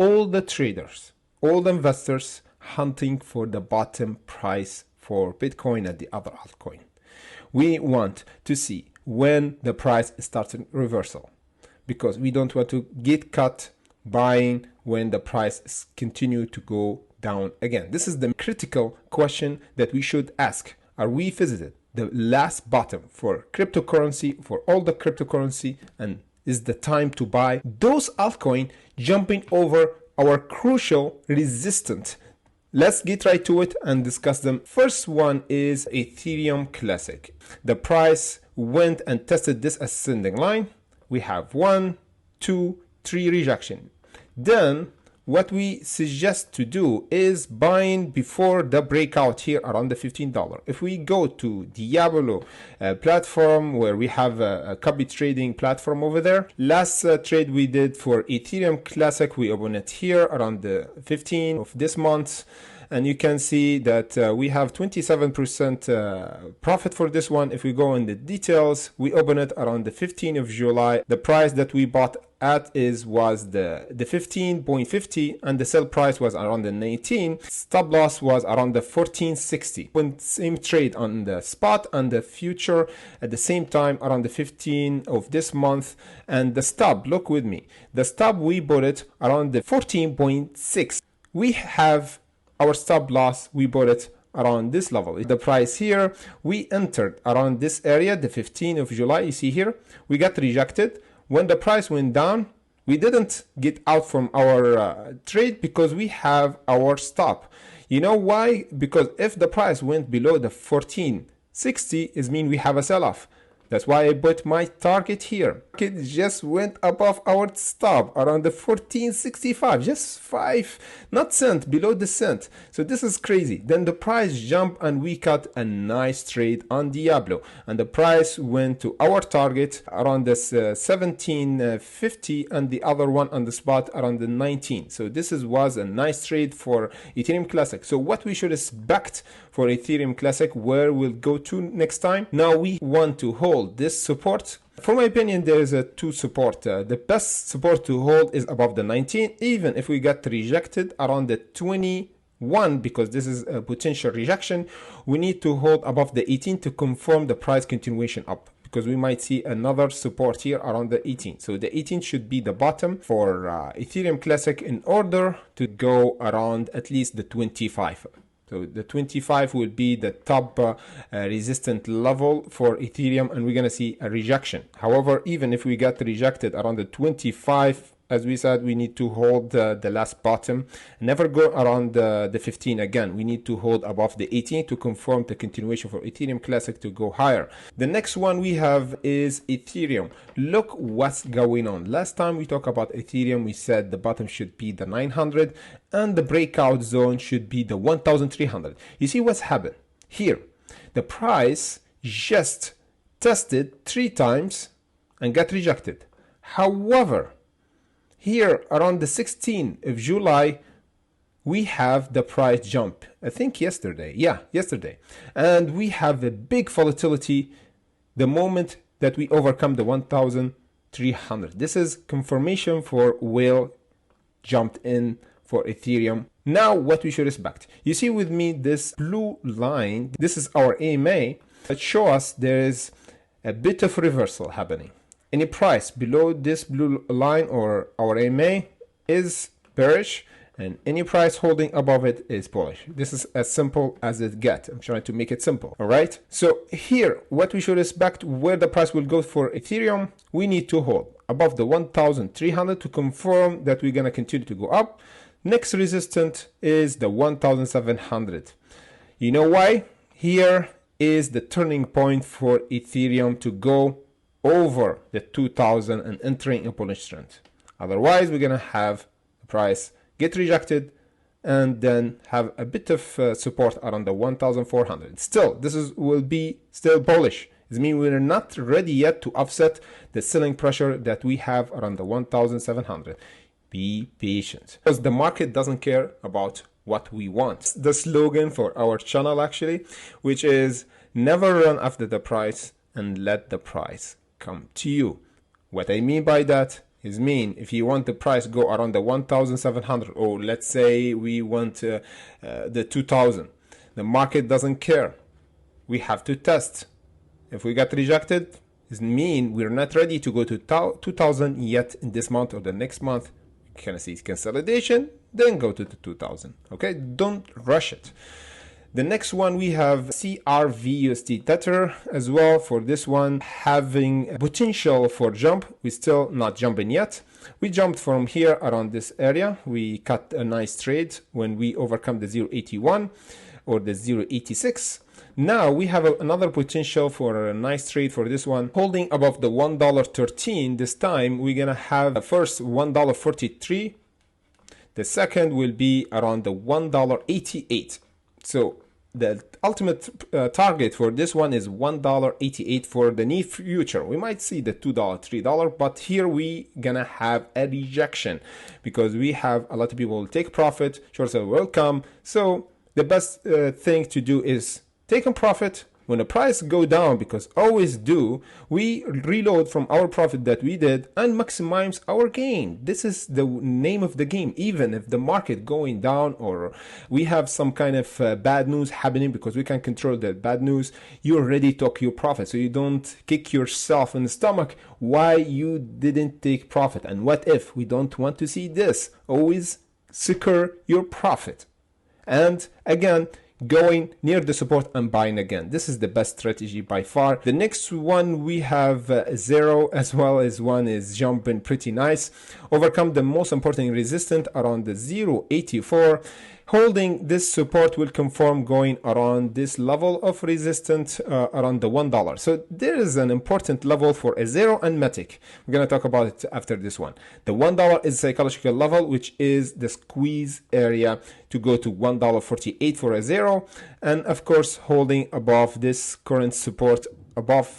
all the traders, all the investors hunting for the bottom price for Bitcoin and the other altcoin. We want to see when the price starts reversal, because we don't want to get caught buying when the price continue to go down again. This is the critical question that we should ask. Are we visited the last bottom for cryptocurrency, for all the cryptocurrency, and is the time to buy those altcoin jumping over our crucial resistance? Let's get right to it and discuss them. First one is Ethereum Classic. The price went and tested this ascending line. We have 1, 2, 3 rejection. Then what we suggest to do is buying before the breakout here around the $15. If we go to Diablo platform, where we have a copy trading platform over there, last trade we did for Ethereum Classic, we opened it here around the 15th of this month. And you can see that we have 27% profit for this one. If we go in the details, we open it around the 15th of July. The price that we bought at was the 15.50, and the sell price was around the 19. Stop loss was around the 14.60. When same trade on the spot and the future at the same time around the 15th of this month. And the stop, look with me, the stop we bought it around the 14.6. We have our stop loss, we bought it around this level. The price here, we entered around this area, the 15th of July. You see here, we got rejected. When the price went down, we didn't get out from our trade because we have our stop. You know why? Because if the price went below the 14.60, it means we have a sell-off. That's why I put my target here. It just went above our stop around the 14.65, just 5 not cent below the cent. So this is crazy. Then the price jumped and we cut a nice trade on Diablo, and the price went to our target around this 17.50, and the other one on the spot around the 19. So this was a nice trade for Ethereum Classic. So what we should expect for Ethereum Classic, where we'll go to next time. Now we want to hold this support. For my opinion, there is a 2 support. The best support to hold is above the 19, even if we got rejected around the 21, because this is a potential rejection. We need to hold above the 18 to confirm the price continuation up, because we might see another support here around the 18. So the 18 should be the bottom for Ethereum Classic in order to go around at least the 25. So the 25 will be the top resistant level for Ethereum, and we're going to see a rejection. However, even if we get rejected around the 25, as we said, we need to hold the last bottom. Never go around the 15 again. We need to hold above the 18 to confirm the continuation for Ethereum Classic to go higher. The next one we have is Ethereum. Look what's going on. Last time we talked about Ethereum, we said the bottom should be the 900 and the breakout zone should be the 1300. You see what's happened here? The price just tested 3 times and got rejected. However, here around the 16th of July, we have the price jump. I think yesterday. Yeah, yesterday. And we have a big volatility the moment that we overcome the 1,300. This is confirmation for whale jumped in for Ethereum. Now what we should expect. You see with me this blue line. This is our EMA. That shows us there is a bit of reversal happening. Any price below this blue line or our EMA is bearish, and any price holding above it is bullish. This is as simple as it gets. I'm trying to make it simple. All right. So here, what we should expect, where the price will go for Ethereum, we need to hold above the 1,300 to confirm that we're going to continue to go up. Next resistance is the 1,700. You know why? Here is the turning point for Ethereum to go over the 2,000 and entering a bullish trend. Otherwise, we're going to have the price get rejected and then have a bit of support around the 1,400. Still, will be still bullish. It means we're not ready yet to offset the selling pressure that we have around the 1,700. Be patient, because the market doesn't care about what we want. The slogan for our channel actually, which is never run after the price and let the price come to you. What I mean by that It means if you want the price go around the 1,700, or let's say we want the 2,000, the market doesn't care. We have to test. If we get rejected, it means we're not ready to go to 2,000 yet in this month or the next month. You can see consolidation, then go to the 2,000. Okay, don't rush it. The next one we have crvusdt Tether as well. For this one, having potential for jump. We're still not jumping yet. We jumped from here around this area. We cut a nice trade when we overcome the 0.81 or the 0.86. Now we have another potential for a nice trade for this one, holding above the $1.13. This time we're gonna have the first $1.43. The second will be around the $1.88. So the ultimate target for this one is $1.88 for the near future. We might see the $2, $3, but here we gonna have a rejection because we have a lot of people take profit, short sale will come. So the best thing to do is take a profit. When the price go down, because always do, we reload from our profit that we did and maximize our gain. This is the name of the game. Even if the market going down or we have some kind of bad news happening, because we can control that bad news, you already took your profit. So you don't kick yourself in the stomach why you didn't take profit. And what if? We don't want to see this. Always secure your profit. And again, going near the support and buying again. This is the best strategy by far. The next one we have zero, as well as one is jumping pretty nice. Overcome the most important resistance around the 0.84. Holding this support will confirm going around this level of resistance around the $1. So there is an important level for a zero and matic. We're going to talk about it after this one. The $1 is psychological level, which is the squeeze area to go to $1.48 for a zero. And of course, holding above this current support above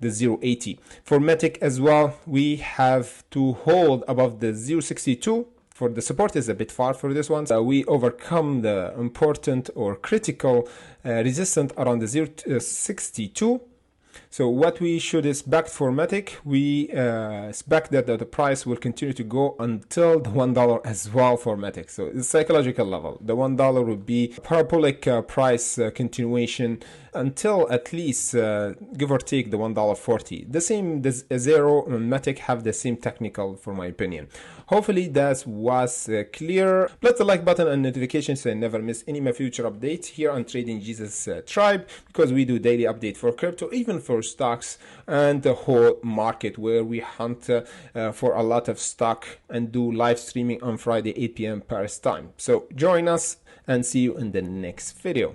the 0.80. For matic as well, we have to hold above the 0.62. For the support is a bit far for this one. So we overcome the important or critical resistance around the 0.62. So what we should expect for matic, we expect that the price will continue to go until the $1 as well for matic. So it's psychological level. The $1 will be parabolic price continuation until at least give or take the $1.40. The same, the zero and matic have the same technical, for my opinion. Hopefully that was clear. Press the like button and notifications so you never miss any of my future updates here on Trading Jesus Tribe, because we do daily update for crypto, even for stocks and the whole market, where we hunt for a lot of stock and do live streaming on Friday 8 p.m. Paris time. So join us and see you in the next video.